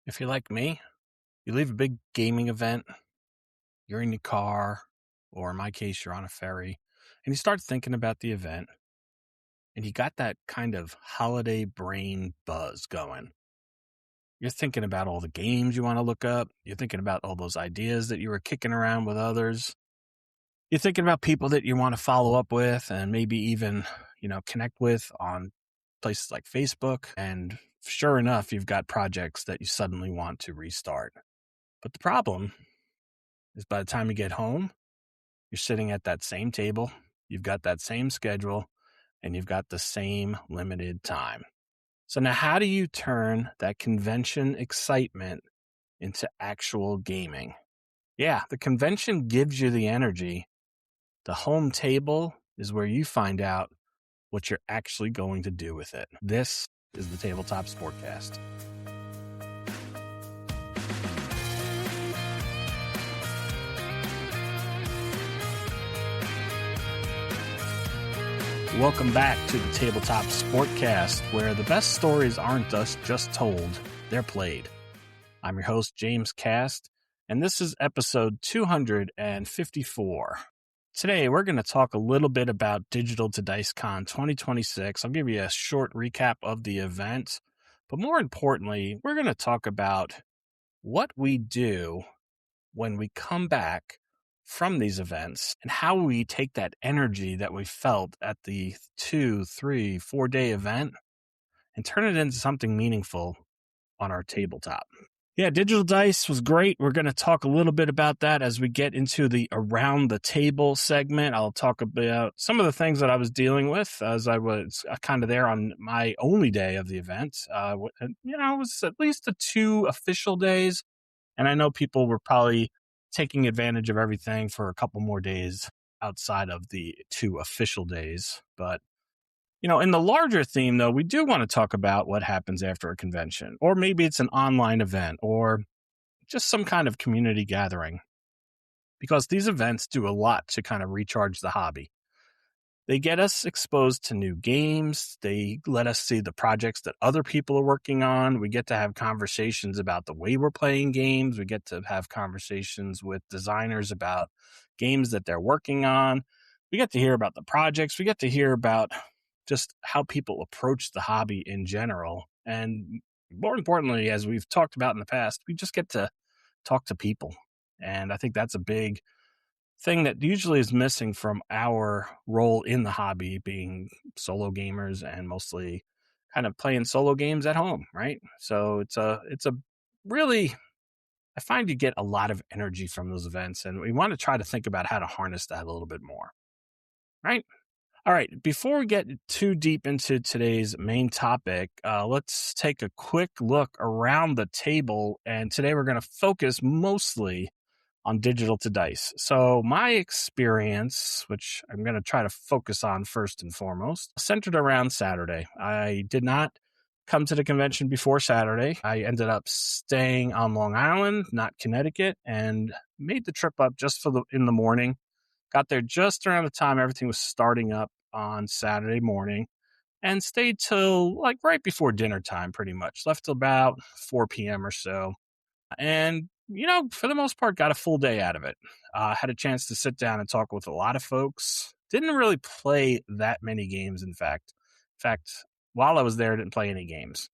If you're like me, you leave a big gaming event, you're in your car, or in my case, you're on a ferry, and you start thinking about the event, and you got that kind of holiday brain buzz going. You're thinking about all the games you want to look up. You're thinking about all those ideas that you were kicking around with others. You're thinking about people that you want to follow up with and maybe even, connect with on places like Facebook. And sure enough, you've got projects that you suddenly want to restart. But the problem is by the time you get home, you're sitting at that same table, you've got that same schedule, and you've got the same limited time. So now how do you turn that convention excitement into actual gaming? Yeah, the convention gives you the energy. The home table is where you find out what you're actually going to do with it. This is the Tabletop SportCast. Welcome back to the Tabletop SportCast, where the best stories aren't just told, they're played. I'm your host, James Cast, and this is episode 254. Today, we're going to talk a little bit about Digital to DiceCon 2026. I'll give you a short recap of the event, but more importantly, we're going to talk about what we do when we come back from these events and how we take that energy that we felt at the 2, 3, 4-day event and turn it into something meaningful on our tabletop. Yeah, Digital Dice was great. We're going to talk a little bit about that as we get into the Around the Table segment. I'll talk about some of the things that I was dealing with as I was kind of there on my only day of the event. It was at least the 2 official days. And I know people were probably taking advantage of everything for a couple more days outside of the 2 official days. But, in the larger theme, though, we do want to talk about what happens after a convention, or maybe it's an online event or just some kind of community gathering, because these events do a lot to kind of recharge the hobby. They get us exposed to new games. They let us see the projects that other people are working on. We get to have conversations about the way we're playing games. We get to have conversations with designers about games that they're working on. We get to hear about the projects. We get to hear about just how people approach the hobby in general. And more importantly, as we've talked about in the past, we just get to talk to people. And I think that's a big thing that usually is missing from our role in the hobby, being solo gamers and mostly kind of playing solo games at home, right? So it's a really, I find you get a lot of energy from those events, and we want to try to think about how to harness that a little bit more, right? All right, before we get too deep into today's main topic, let's take a quick look around the table, and today we're going to focus mostly on Digital to Dice. So my experience, which I'm going to try to focus on first and foremost, centered around Saturday. I did not come to the convention before Saturday. I ended up staying on Long Island, not Connecticut, and made the trip up just in the morning. Got there just around the time everything was starting up on Saturday morning and stayed till like right before dinner time, pretty much. Left till about 4 p.m. or so. And, for the most part, got a full day out of it. Had a chance to sit down and talk with a lot of folks. Didn't really play that many games, in fact. While I was there, I didn't play any games.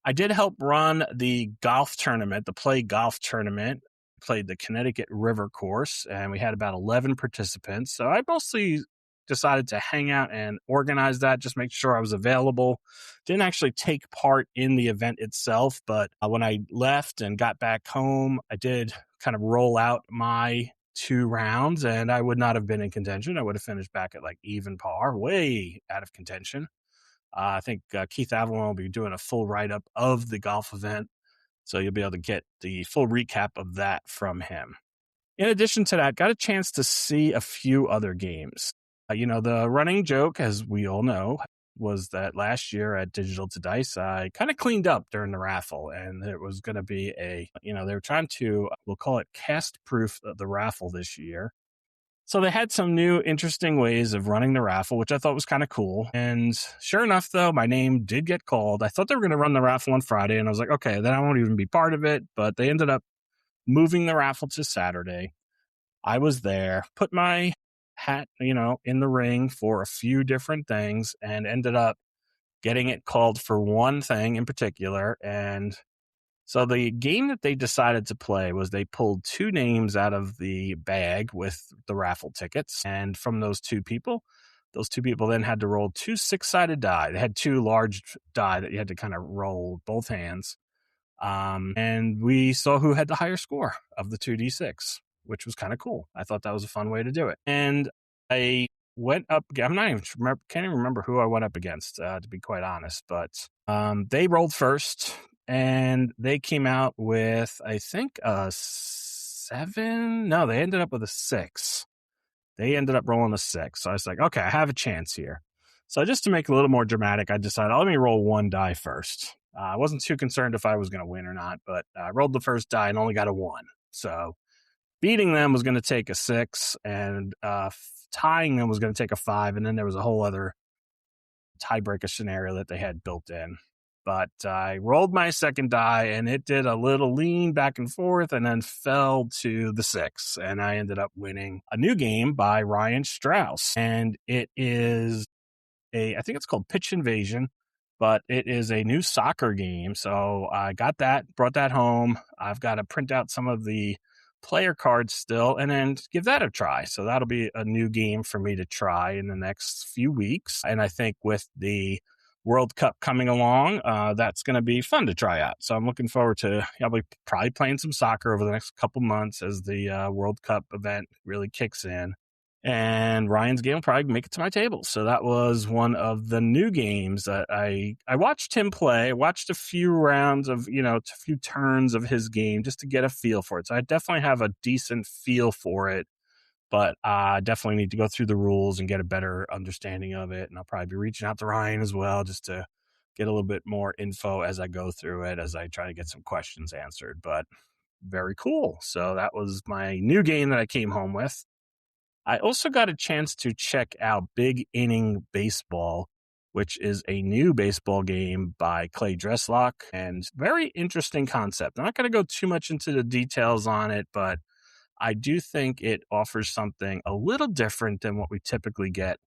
I did help run the golf tournament, the Play Golf Tournament. Played the Connecticut River course, and we had about 11 participants. So I mostly decided to hang out and organize that, just make sure I was available. Didn't actually take part in the event itself, but when I left and got back home, I did kind of roll out my 2 rounds, and I would not have been in contention. I would have finished back at like even par, way out of contention. I think Keith Avalon will be doing a full write-up of the golf event, so you'll be able to get the full recap of that from him. In addition to that, got a chance to see a few other games. The running joke, as we all know, was that last year at Digital to Dice, I kind of cleaned up during the raffle, and it was going to be they were trying to, we'll call it cast proof the raffle this year. So they had some new interesting ways of running the raffle, which I thought was kind of cool. And sure enough, though, my name did get called. I thought they were going to run the raffle on Friday, and I was like, okay, then I won't even be part of it. But they ended up moving the raffle to Saturday. I was there, put my hat, in the ring for a few different things, and ended up getting it called for one thing in particular. And so the game that they decided to play was they pulled two names out of the bag with the raffle tickets. And from those two people then had to roll two six-sided die. They had two large die that you had to kind of roll both hands. And we saw who had the higher score of the 2d6, which was kind of cool. I thought that was a fun way to do it. And I went up, can't even remember who I went up against, to be quite honest, but they rolled first and they came out with, I think, a 7. No, they ended up with a 6. They ended up rolling a 6. So I was like, okay, I have a chance here. So just to make it a little more dramatic, I decided, let me roll one die first. I wasn't too concerned if I was going to win or not, but I rolled the first die and only got a 1. So beating them was going to take a 6, and tying them was going to take a 5, and then there was a whole other tiebreaker scenario that they had built in. But I rolled my second die, and it did a little lean back and forth and then fell to the 6. And I ended up winning a new game by Ryan Strauss. And it is I think it's called Pitch Invasion, but it is a new soccer game. So I got that, brought that home. I've got to print out some of the player cards still and then give that a try. So that'll be a new game for me to try in the next few weeks. And I think with the World Cup coming along, that's going to be fun to try out. So I'm looking forward to, I'll be probably playing some soccer over the next couple months as the World Cup event really kicks in. And Ryan's game will probably make it to my table. So that was one of the new games that I watched him play. I watched a few rounds of, a few turns of his game just to get a feel for it. So I definitely have a decent feel for it, but I definitely need to go through the rules and get a better understanding of it. And I'll probably be reaching out to Ryan as well just to get a little bit more info as I go through it, as I try to get some questions answered. But very cool. So that was my new game that I came home with. I also got a chance to check out Big Inning Baseball, which is a new baseball game by Clay Dresslock, and very interesting concept. I'm not going to go too much into the details on it, but I do think it offers something a little different than what we typically get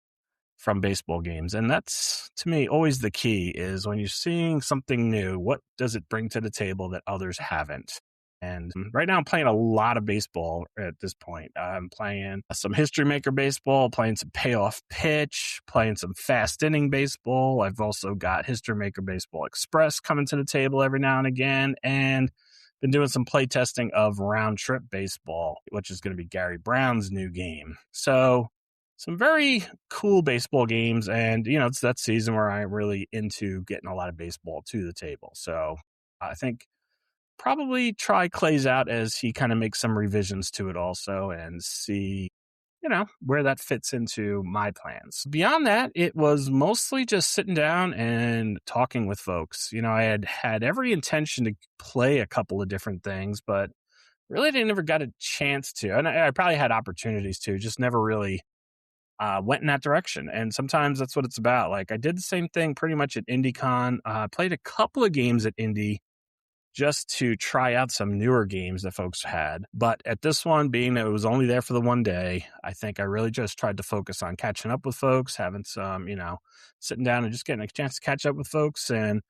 from baseball games. And that's, to me, always the key is when you're seeing something new, what does it bring to the table that others haven't? And right now I'm playing a lot of baseball at this point. I'm playing some History Maker baseball, playing some Payoff Pitch, playing some Fast Inning baseball. I've also got History Maker Baseball Express coming to the table every now and again, and been doing some play testing of Round Trip Baseball, which is going to be Gary Brown's new game. So some very cool baseball games, and it's that season where I'm really into getting a lot of baseball to the table. So I think probably try Clay's out as he kind of makes some revisions to it also and see, where that fits into my plans. Beyond that, it was mostly just sitting down and talking with folks. I had every intention to play a couple of different things, but really I never got a chance to. And I probably had opportunities to, just never really went in that direction. And sometimes that's what it's about. Like I did the same thing pretty much at IndyCon. Played a couple of games at Indy just to try out some newer games that folks had. But at this one, being that it was only there for the one day, I think I really just tried to focus on catching up with folks, having some, sitting down and just getting a chance to catch up with folks, and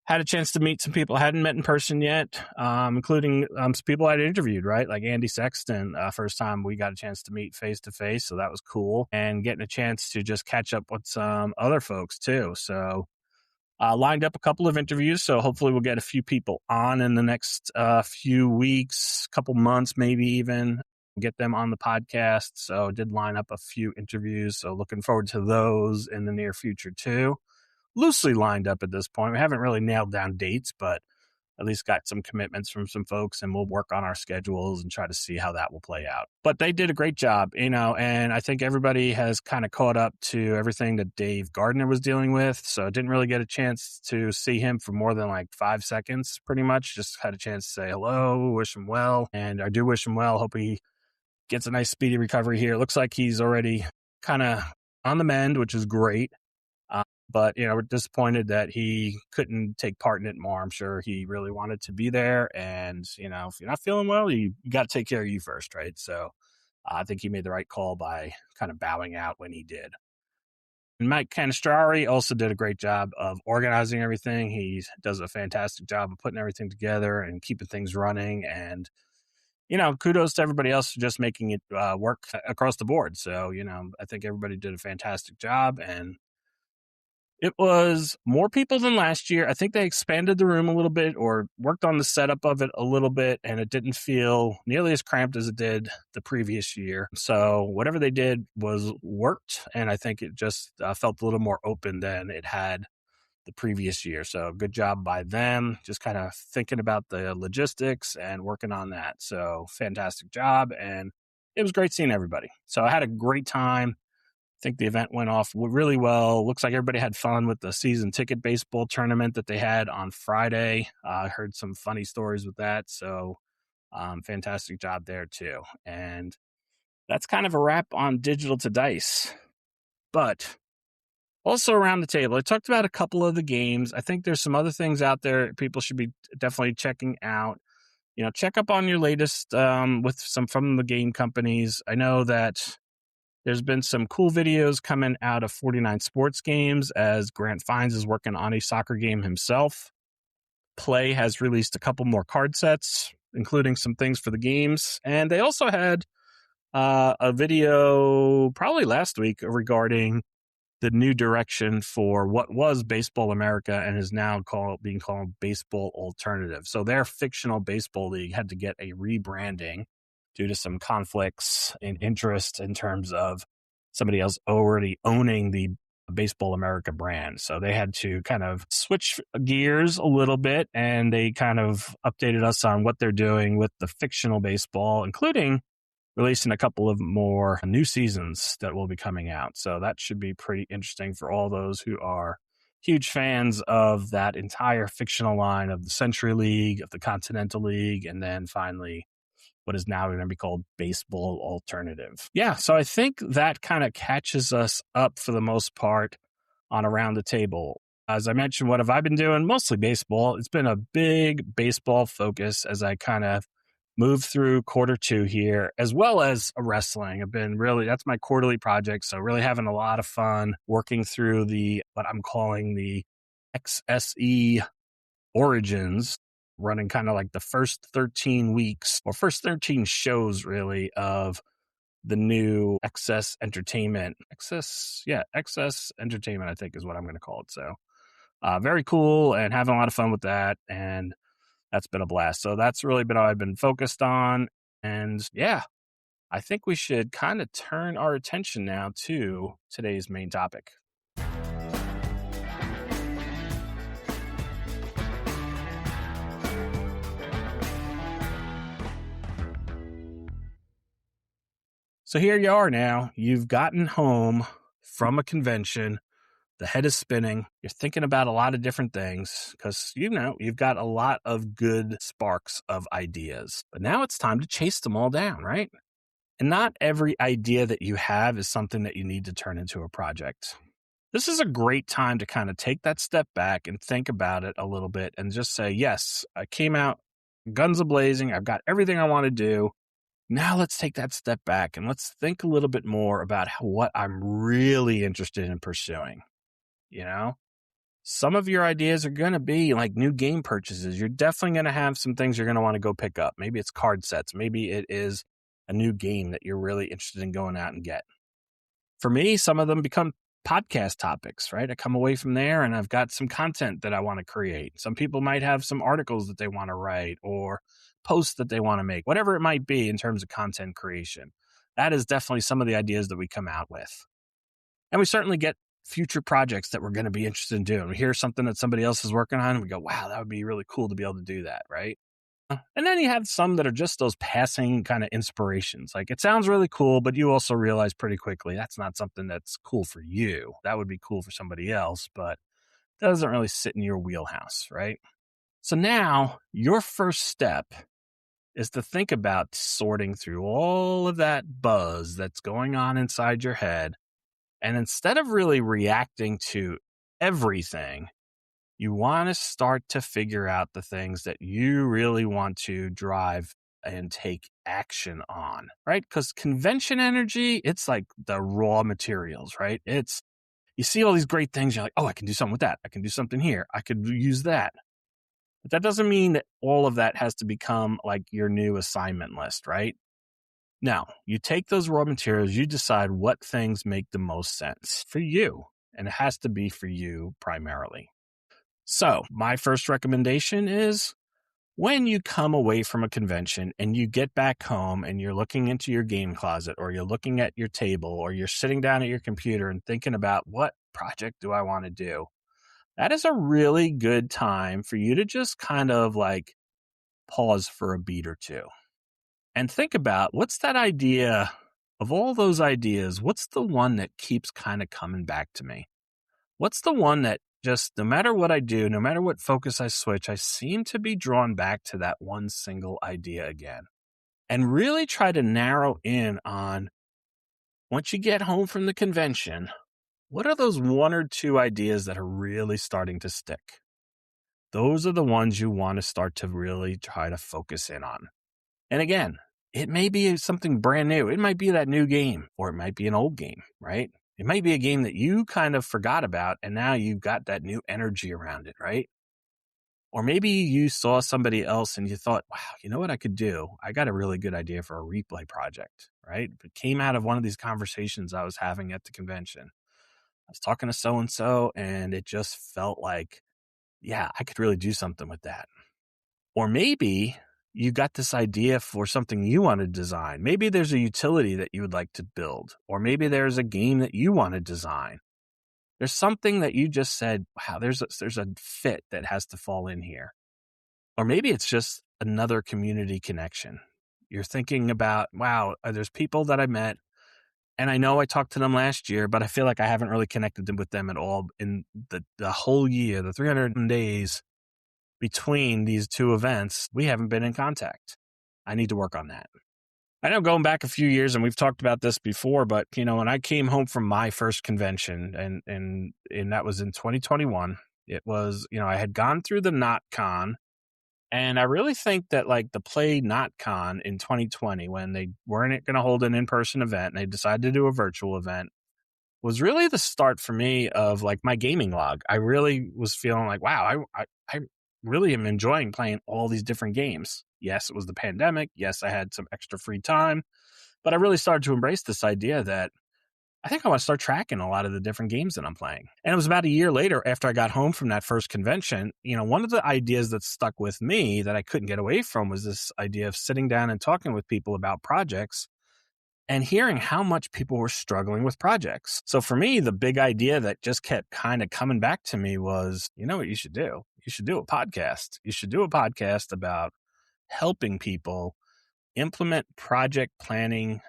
had a chance to meet some people I hadn't met in person yet, including some people I'd interviewed, right? Like Andy Sexton, first time we got a chance to meet face to face. So that was cool. And getting a chance to just catch up with some other folks too. So lined up a couple of interviews, so hopefully we'll get a few people on in the next few weeks, couple months, maybe even get them on the podcast. So did line up a few interviews, so looking forward to those in the near future too. Loosely lined up at this point. We haven't really nailed down dates, but at least got some commitments from some folks, and we'll work on our schedules and try to see how that will play out. But they did a great job, and I think everybody has kind of caught up to everything that Dave Gardner was dealing with. So I didn't really get a chance to see him for more than like 5 seconds, pretty much. Just had a chance to say hello, wish him well. And I do wish him well. Hope he gets a nice speedy recovery here. Looks like he's already kind of on the mend, which is great. But, we're disappointed that he couldn't take part in it more. I'm sure he really wanted to be there. And, if you're not feeling well, you got to take care of you first, right? So I think he made the right call by kind of bowing out when he did. And Mike Canestrari also did a great job of organizing everything. He does a fantastic job of putting everything together and keeping things running. And, kudos to everybody else for just making it work across the board. So, I think everybody did a fantastic job. And it was more people than last year. I think they expanded the room a little bit or worked on the setup of it a little bit, and it didn't feel nearly as cramped as it did the previous year. So whatever they did worked, and I think it just felt a little more open than it had the previous year. So good job by them, just kind of thinking about the logistics and working on that. So fantastic job, and it was great seeing everybody. So I had a great time. I think the event went off really well. Looks like everybody had fun with the season ticket baseball tournament that they had on Friday. I heard some funny stories with that. So fantastic job there too. And that's kind of a wrap on Digital to Dice. But also around the table, I talked about a couple of the games. I think there's some other things out there people should be definitely checking out. Check up on your latest with some from the game companies. I know that there's been some cool videos coming out of 49 Sports Games as Grant Fines is working on a soccer game himself. Play has released a couple more card sets, including some things for the games. And they also had a video probably last week regarding the new direction for what was Baseball America and is now being called Baseball Alternative. So their fictional baseball league had to get a rebranding due to some conflicts in interest in terms of somebody else already owning the Baseball America brand. So they had to kind of switch gears a little bit, and they kind of updated us on what they're doing with the fictional baseball, including releasing a couple of more new seasons that will be coming out. So that should be pretty interesting for all those who are huge fans of that entire fictional line of the Century League, of the Continental League, and then finally what is now going to be called Baseball Alternative. Yeah, so I think that kind of catches us up for the most part on Around the Table. As I mentioned, what have I been doing? Mostly baseball. It's been a big baseball focus as I kind of move through quarter 2 here, as well as wrestling. That's my quarterly project. So really having a lot of fun working through what I'm calling the XSE Origins, running kind of like the first 13 weeks or first 13 shows really of the new XS Entertainment. XS Entertainment, I think is what I'm going to call it. So very cool and having a lot of fun with that. And that's been a blast. So that's really been all I've been focused on. And yeah, I think we should kind of turn our attention now to today's main topic. So here you are now. You've gotten home from a convention. The head is spinning. You're thinking about a lot of different things because, you've got a lot of good sparks of ideas. But now it's time to chase them all down, right? And not every idea that you have is something that you need to turn into a project. This is a great time to kind of take that step back and think about it a little bit and just say, yes, I came out guns a-blazing. I've got everything I want to do. Now let's take that step back and let's think a little bit more about what I'm really interested in pursuing. Some of your ideas are going to be like new game purchases. You're definitely going to have some things you're going to want to go pick up. Maybe it's card sets. Maybe it is a new game that you're really interested in going out and get. For me, some of them become podcast topics, right? I come away from there and I've got some content that I want to create. Some people might have some articles that they want to write or posts that they want to make, whatever it might be in terms of content creation. That is definitely some of the ideas that we come out with. And we certainly get future projects that we're going to be interested in doing. We hear something that somebody else is working on and we go, wow, that would be really cool to be able to do that, right? And then you have some that are just those passing kind of inspirations. Like it sounds really cool, but you also realize pretty quickly that's not something that's cool for you. That would be cool for somebody else, but it doesn't really sit in your wheelhouse, right? So now your first step is to think about sorting through all of that buzz that's going on inside your head. And instead of really reacting to everything, you want to start to figure out the things that you really want to drive and take action on, right? Because convention energy, it's like the raw materials, right? You see all these great things, you're like, oh, I can do something with that. I can do something here. I could use that. But that doesn't mean that all of that has to become like your new assignment list, right? Now, you take those raw materials, you decide what things make the most sense for you, and it has to be for you primarily. So, my first recommendation is when you come away from a convention and you get back home and you're looking into your game closet or you're looking at your table or you're sitting down at your computer and thinking about what project do I want to do, that is a really good time for you to just kind of like pause for a beat or two and think about what's that idea of all those ideas. What's the one that keeps kind of coming back to me? What's the one that just, no matter what I do, no matter what focus I switch, I seem to be drawn back to that one single idea again? And really try to narrow in on, once you get home from the convention, what are those one or two ideas that are really starting to stick? Those are the ones you want to start to really try to focus in on. And again, it may be something brand new. It might be that new game, or it might be an old game, right? It might be a game that you kind of forgot about, and now you've got that new energy around it, right? Or maybe you saw somebody else and you thought, wow, you know what I could do? I got a really good idea for a replay project, right? It came out of one of these conversations I was having at the convention. I was talking to so-and-so, and it just felt like, yeah, I could really do something with that. Or maybe you got this idea for something you want to design. Maybe there's a utility that you would like to build, or maybe there's a game that you want to design. There's something that you just said, wow, there's a fit that has to fall in here. Or maybe it's just another community connection. You're thinking about, wow, there's people that I met, and I know I talked to them last year, but I feel like I haven't really connected with them at all in the whole year, the 300 days between these two events. We haven't been in contact. I need to work on that. I know going back a few years, and we've talked about this before, but when I came home from my first convention, and that was in 2021, it was, I had gone through the NotCon, and I really think that like the Play NotCon in 2020, when they weren't going to hold an in-person event and they decided to do a virtual event, was really the start for me of like my gaming log. I really was feeling like, wow, I really am enjoying playing all these different games. Yes, it was the pandemic. Yes, I had some extra free time, but I really started to embrace this idea that I think I want to start tracking a lot of the different games that I'm playing. And it was about a year later after I got home from that first convention, one of the ideas that stuck with me that I couldn't get away from was this idea of sitting down and talking with people about projects and hearing how much people were struggling with projects. So for me, the big idea that just kept kind of coming back to me was, you know what you should do? You should do a podcast. You should do a podcast about helping people implement project planning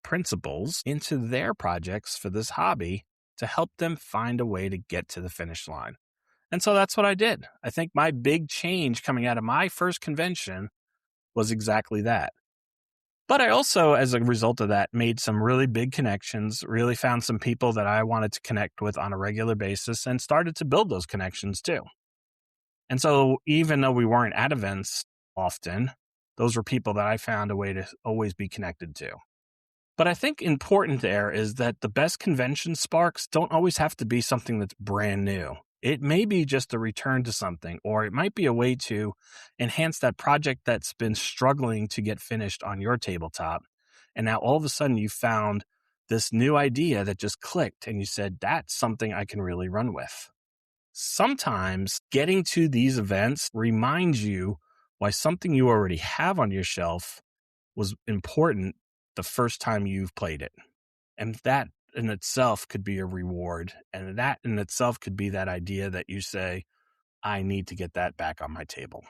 principles into their projects for this hobby to help them find a way to get to the finish line. And so that's what I did. I think my big change coming out of my first convention was exactly that. But I also, as a result of that, made some really big connections, really found some people that I wanted to connect with on a regular basis and started to build those connections too. And so even though we weren't at events often, those were people that I found a way to always be connected to. But I think important there is that the best convention sparks don't always have to be something that's brand new. It may be just a return to something, or it might be a way to enhance that project that's been struggling to get finished on your tabletop. And now all of a sudden you found this new idea that just clicked and you said, that's something I can really run with. Sometimes getting to these events reminds you why something you already have on your shelf was important the first time you've played it. And that in itself could be a reward. And that in itself could be that idea that you say, I need to get that back on my table.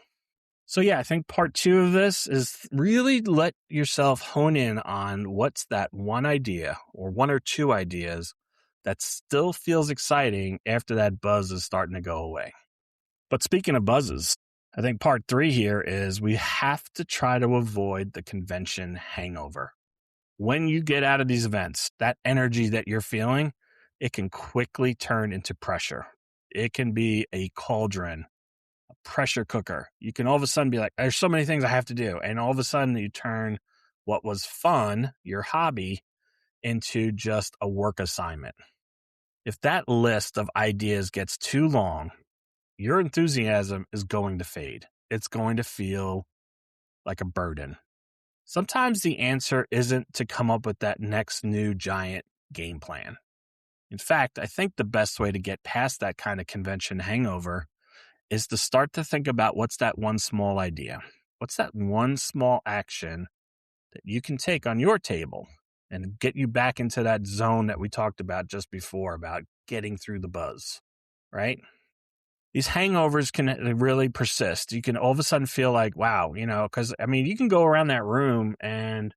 So yeah, I think part 2 of this is really let yourself hone in on what's that one idea or one or two ideas that still feels exciting after that buzz is starting to go away. But speaking of buzzes, I think part 3 here is we have to try to avoid the convention hangover. When you get out of these events, that energy that you're feeling, it can quickly turn into pressure. It can be a cauldron, a pressure cooker. You can all of a sudden be like, there's so many things I have to do. And all of a sudden you turn what was fun, your hobby, into just a work assignment. If that list of ideas gets too long, your enthusiasm is going to fade. It's going to feel like a burden. Sometimes the answer isn't to come up with that next new giant game plan. In fact, I think the best way to get past that kind of convention hangover is to start to think about what's that one small idea? What's that one small action that you can take on your table and get you back into that zone that we talked about just before about getting through the buzz, right? These hangovers can really persist. You can all of a sudden feel like, wow, because you can go around that room and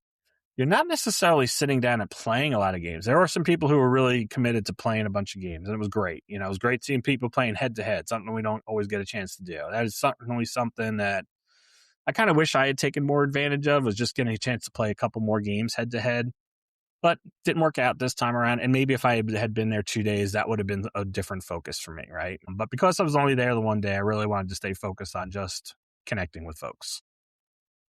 you're not necessarily sitting down and playing a lot of games. There are some people who are really committed to playing a bunch of games, and it was great. It was great seeing people playing head to head, something we don't always get a chance to do. That is certainly something that I kind of wish I had taken more advantage of, was just getting a chance to play a couple more games head to head. But didn't work out this time around. And maybe if I had been there 2 days, that would have been a different focus for me, right? But because I was only there the one day, I really wanted to stay focused on just connecting with folks.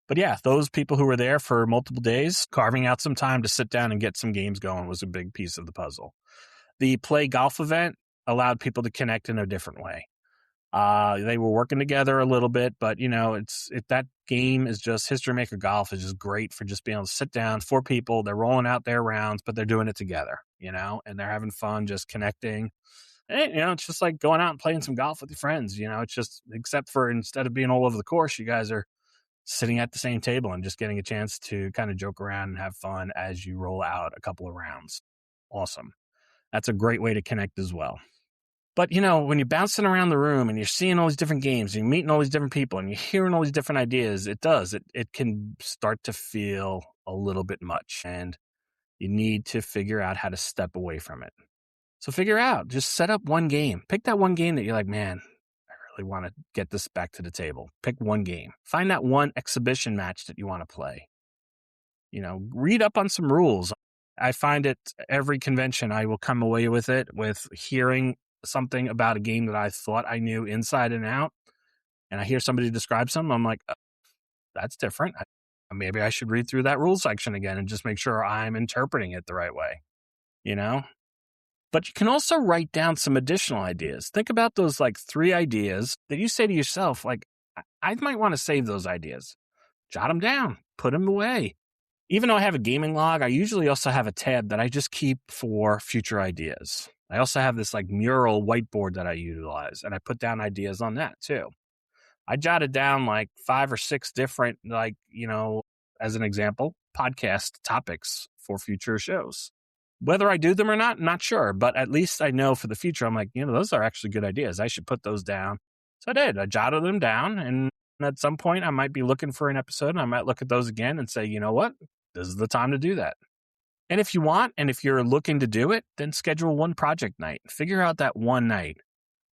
But yeah, those people who were there for multiple days, carving out some time to sit down and get some games going was a big piece of the puzzle. The Play Golf event allowed people to connect in a different way. They were working together a little bit, but that game is just History Maker Golf is just great for just being able to sit down, 4 people, they're rolling out their rounds, but they're doing it together, and they're having fun, just connecting. And, it's just like going out and playing some golf with your friends, it's just, except for instead of being all over the course, you guys are sitting at the same table and just getting a chance to kind of joke around and have fun as you roll out a couple of rounds. Awesome. That's a great way to connect as well. But, when you're bouncing around the room and you're seeing all these different games, and you're meeting all these different people and you're hearing all these different ideas, it can start to feel a little bit much, and you need to figure out how to step away from it. So just set up one game. Pick that one game that you're like, man, I really want to get this back to the table. Pick one game. Find that one exhibition match that you want to play. Read up on some rules. I find it every convention I will come away with hearing something about a game that I thought I knew inside and out, and I hear somebody describe something, I'm like, that's different. Maybe I should read through that rule section again and just make sure I'm interpreting it the right way, But you can also write down some additional ideas. Think about those 3 ideas that you say to yourself, I might want to save those ideas. Jot them down, put them away. Even though I have a gaming log, I usually also have a tab that I just keep for future ideas. I also have this mural whiteboard that I utilize, and I put down ideas on that too. I jotted down 5 or 6 different, as an example, podcast topics for future shows. Whether I do them or not, not sure, but at least I know for the future, I'm like, those are actually good ideas. I should put those down. So I did. I jotted them down, and at some point I might be looking for an episode, and I might look at those again and say, you know what? This is the time to do that. And if you want, and if you're looking to do it, then schedule one project night. Figure out that one night.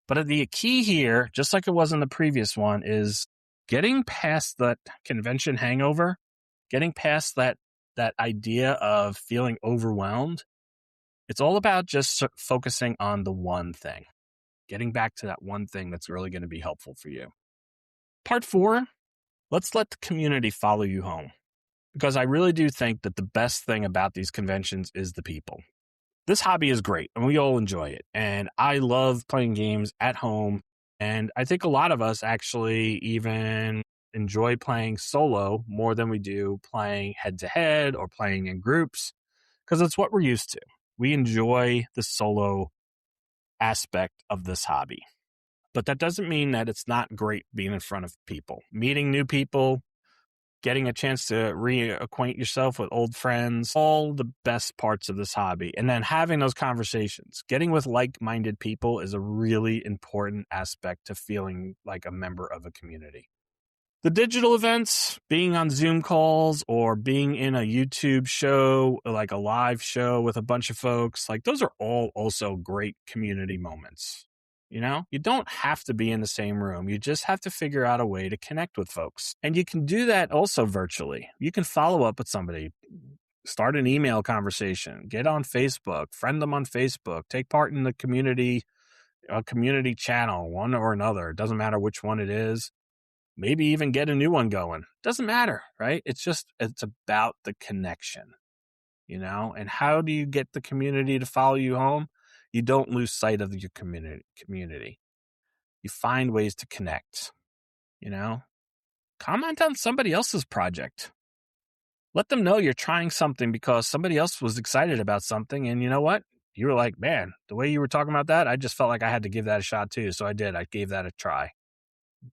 But the key here, just like it was in the previous one, is getting past that convention hangover, getting past that idea of feeling overwhelmed. It's all about just focusing on the one thing, getting back to that one thing that's really going to be helpful for you. Part 4, let's let the community follow you home. Because I really do think that the best thing about these conventions is the people. This hobby is great, and we all enjoy it. And I love playing games at home. And I think a lot of us actually even enjoy playing solo more than we do playing head-to-head or playing in groups, because it's what we're used to. We enjoy the solo aspect of this hobby. But that doesn't mean that it's not great being in front of people, meeting new people, getting a chance to reacquaint yourself with old friends, all the best parts of this hobby. And then having those conversations, getting with like-minded people is a really important aspect to feeling like a member of a community. The digital events, being on Zoom calls or being in a YouTube show, like a live show with a bunch of folks, those are all also great community moments. You don't have to be in the same room. You just have to figure out a way to connect with folks. And you can do that also virtually. You can follow up with somebody, start an email conversation, get on Facebook, friend them on Facebook, take part in the community, a community channel, one or another. It doesn't matter which one it is. Maybe even get a new one going. Doesn't matter, right? It's about the connection, and how do you get the community to follow you home? You don't lose sight of your community. You find ways to connect, comment on somebody else's project. Let them know you're trying something because somebody else was excited about something. And you know what? You were like, man, the way you were talking about that, I just felt like I had to give that a shot too. So I did. I gave that a try.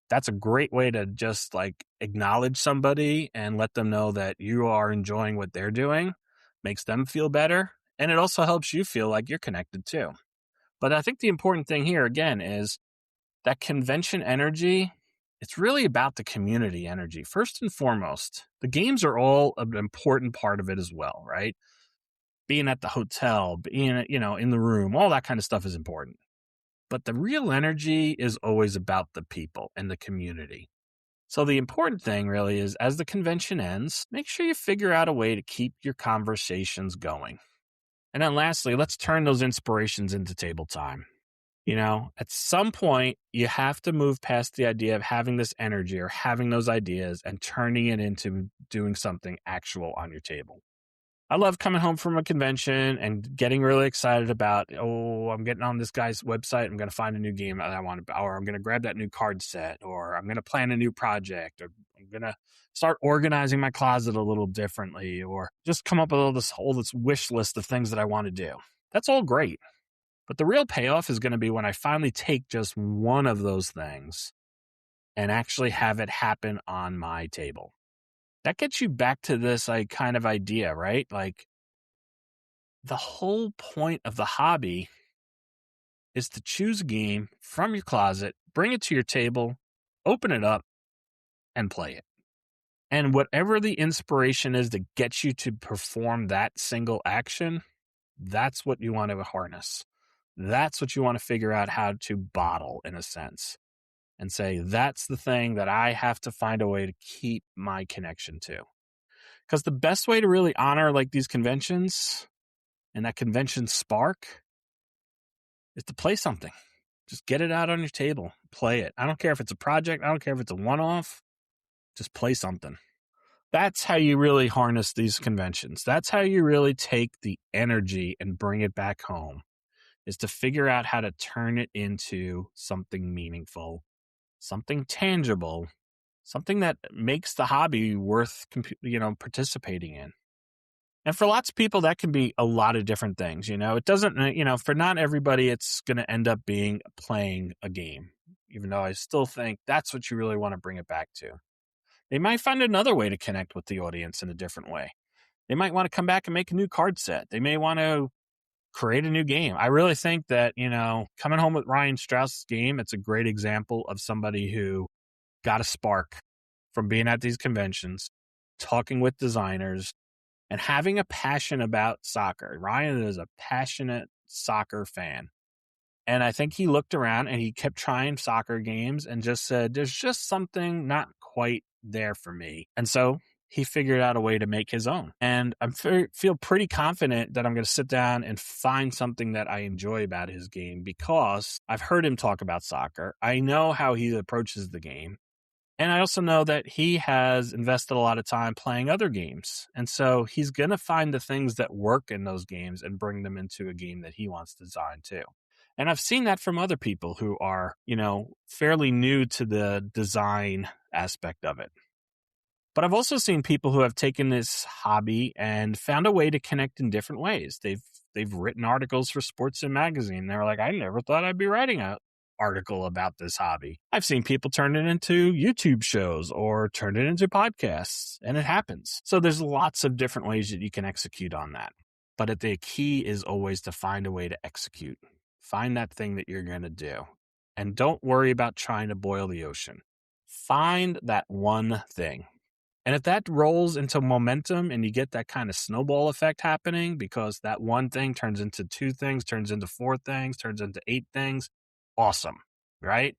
That's a great way to just acknowledge somebody and let them know that you are enjoying what they're doing. Makes them feel better. And it also helps you feel like you're connected too. But I think the important thing here, again, is that convention energy. It's really about the community energy. First and foremost, the games are all an important part of it as well, right? Being at the hotel, being, in the room, all that kind of stuff is important. But the real energy is always about the people and the community. So the important thing really is, as the convention ends, make sure you figure out a way to keep your conversations going. And then lastly, let's turn those inspirations into table time. At some point, you have to move past the idea of having this energy or having those ideas and turning it into doing something actual on your table. I love coming home from a convention and getting really excited about, I'm getting on this guy's website. I'm going to find a new game that I want to, or I'm going to grab that new card set, or I'm going to plan a new project, or I'm going to start organizing my closet a little differently, or just come up with all this wish list of things that I want to do. That's all great. But the real payoff is going to be when I finally take just one of those things and actually have it happen on my table. That gets you back to this kind of idea, right? The whole point of the hobby is to choose a game from your closet, bring it to your table, open it up, and play it. And whatever the inspiration is that gets you to perform that single action, that's what you want to harness. That's what you want to figure out how to bottle, in a sense, and say, that's the thing that I have to find a way to keep my connection to. Because the best way to really honor these conventions and that convention spark is to play something. Just get it out on your table, play it. I don't care if it's a project. I don't care if it's a one-off. Just play something. That's how you really harness these conventions. That's how you really take the energy and bring it back home, is to figure out how to turn it into something meaningful, something tangible, something that makes the hobby worth participating in. And for lots of people, that can be a lot of different things. It doesn't, for not everybody, it's going to end up being playing a game, even though I still think that's what you really want to bring it back to. They might find another way to connect with the audience in a different way. They might want to come back and make a new card set. They may want to create a new game. I really think that, coming home with Ryan Strauss's game, it's a great example of somebody who got a spark from being at these conventions, talking with designers, and having a passion about soccer. Ryan is a passionate soccer fan. And I think he looked around and he kept trying soccer games and just said, there's just something not quite there for me. And so he figured out a way to make his own. And I feel pretty confident that I'm going to sit down and find something that I enjoy about his game, because I've heard him talk about soccer. I know how he approaches the game. And I also know that he has invested a lot of time playing other games. And so he's going to find the things that work in those games and bring them into a game that he wants to design too. And I've seen that from other people who are, fairly new to the design aspect of it. But I've also seen people who have taken this hobby and found a way to connect in different ways. They've written articles for Sports and Magazine. They're like, I never thought I'd be writing an article about this hobby. I've seen people turn it into YouTube shows or turn it into podcasts, and it happens. So there's lots of different ways that you can execute on that. But the key is always to find a way to execute. Find that thing that you're going to do. And don't worry about trying to boil the ocean. Find that one thing. And if that rolls into momentum and you get that kind of snowball effect happening, because that one thing turns into two things, turns into four things, turns into 8 things, awesome, right?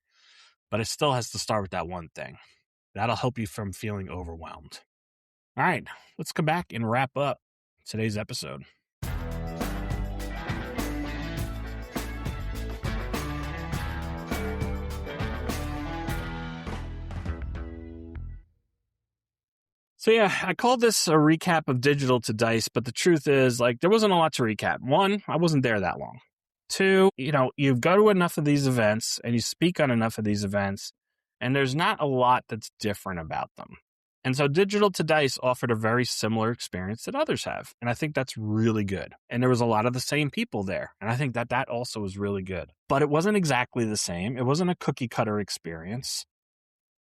But it still has to start with that one thing. That'll help you from feeling overwhelmed. All right, let's come back and wrap up today's episode. So yeah, I called this a recap of Digital to Dice, but the truth is, there wasn't a lot to recap. One, I wasn't there that long. Two, you go to enough of these events and you speak on enough of these events, and there's not a lot that's different about them. And so Digital to Dice offered a very similar experience that others have. And I think that's really good. And there was a lot of the same people there. And I think that also was really good. But it wasn't exactly the same. It wasn't a cookie cutter experience.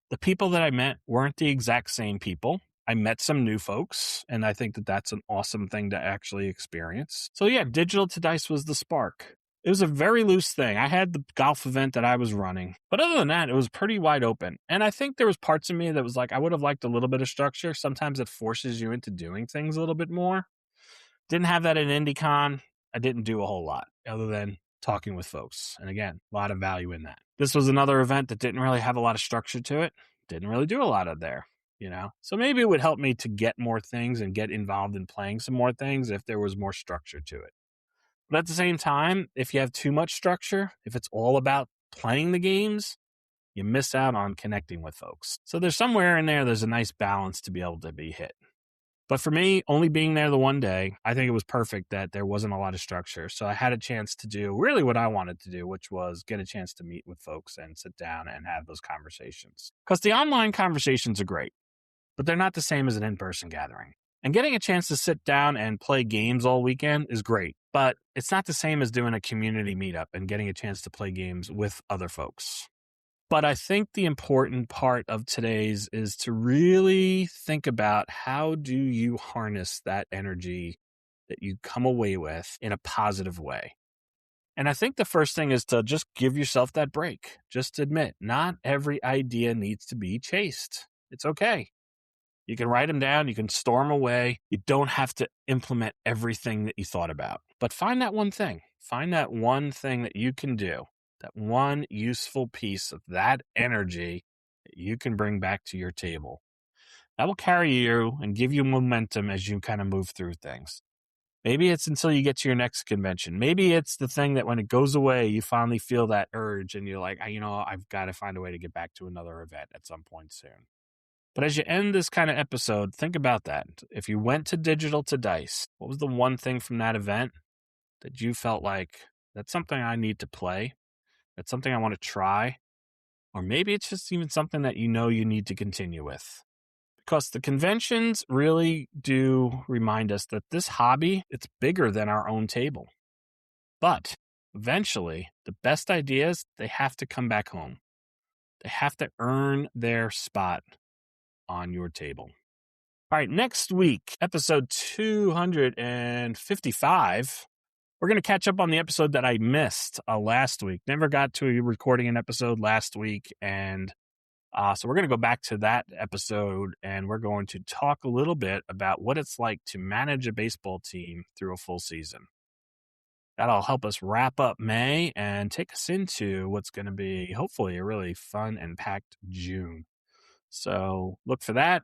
The people that I met weren't the exact same people. I met some new folks, and I think that's an awesome thing to actually experience. So yeah, Digital to Dice was the spark. It was a very loose thing. I had the golf event that I was running, but other than that, it was pretty wide open. And I think there was parts of me that was I would have liked a little bit of structure. Sometimes it forces you into doing things a little bit more. Didn't have that at IndyCon. I didn't do a whole lot other than talking with folks. And again, a lot of value in that. This was another event that didn't really have a lot of structure to it. Didn't really do a lot of there. So maybe it would help me to get more things and get involved in playing some more things if there was more structure to it. But at the same time, if you have too much structure, if it's all about playing the games, you miss out on connecting with folks. So there's somewhere in there's a nice balance to be able to be hit. But for me, only being there the one day, I think it was perfect that there wasn't a lot of structure. So I had a chance to do really what I wanted to do, which was get a chance to meet with folks and sit down and have those conversations. Because the online conversations are great, but they're not the same as an in-person gathering. And getting a chance to sit down and play games all weekend is great, but it's not the same as doing a community meetup and getting a chance to play games with other folks. But I think the important part of today's is to really think about how do you harness that energy that you come away with in a positive way. And I think the first thing is to just give yourself that break. Just admit, not every idea needs to be chased. It's okay. You can write them down. You can store them away. You don't have to implement everything that you thought about. But find that one thing. Find that one thing that you can do, that one useful piece of that energy that you can bring back to your table. That will carry you and give you momentum as you kind of move through things. Maybe it's until you get to your next convention. Maybe it's the thing that when it goes away, you finally feel that urge and you're like, I've got to find a way to get back to another event at some point soon. But as you end this kind of episode, think about that. If you went to Digital to Dice, what was the one thing from that event that you felt like, that's something I need to play? That's something I want to try? Or maybe it's just even something that you need to continue with. Because the conventions really do remind us that this hobby, it's bigger than our own table. But eventually, the best ideas, they have to come back home. They have to earn their spot on your table. All right, next week, episode 255, we're going to catch up on the episode that I missed last week. Never got to recording an episode last week, and so we're going to go back to that episode, and we're going to talk a little bit about what it's like to manage a baseball team through a full season. That'll help us wrap up May and take us into what's going to be, hopefully, a really fun and packed June. So look for that,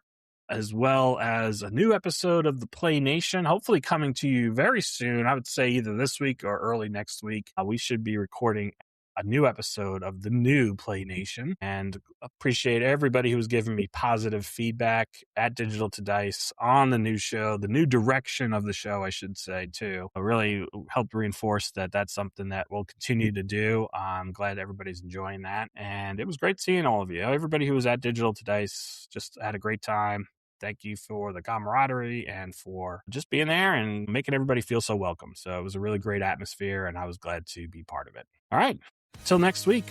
as well as a new episode of the Play Nation, hopefully coming to you very soon. I would say either this week or early next week. We should be recording a new episode of the new Play Nation, and appreciate everybody who's given me positive feedback at Digital to Dice on the new show, the new direction of the show, I should say, too. It really helped reinforce that that's something that we'll continue to do. I'm glad everybody's enjoying that, and it was great seeing all of you. Everybody who was at Digital to Dice just had a great time. Thank you for the camaraderie and for just being there and making everybody feel so welcome. So it was a really great atmosphere, and I was glad to be part of it. All right. Till next week,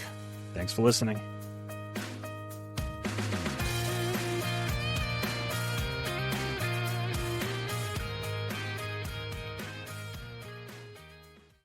thanks for listening.